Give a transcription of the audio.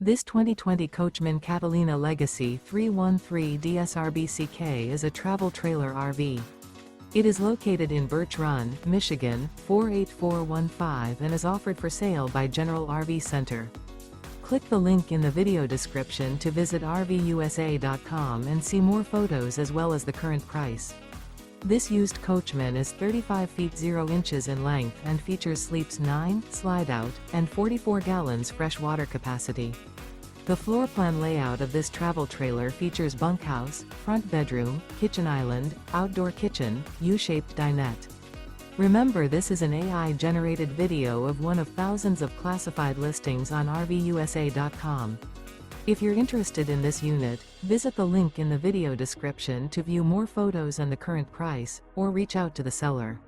This 2020 Coachmen Catalina Legacy 313 DSRBCK is a travel trailer RV. It is located in Birch Run, Michigan, 48415 and is offered for sale by General RV Center. Click the link in the video description to visit RVUSA.com and see more photos as well as the current price. This used Coachman is 35 feet 0 inches in length and features sleeps 9, Slideout, and 44 gallons fresh water capacity. The floor plan layout of this travel trailer features bunkhouse, front bedroom, kitchen island, outdoor kitchen, U-shaped dinette. Remember, this is an AI-generated video of one of thousands of classified listings on RVUSA.com. If you're interested in this unit, visit the link in the video description to view more photos and the current price, or reach out to the seller.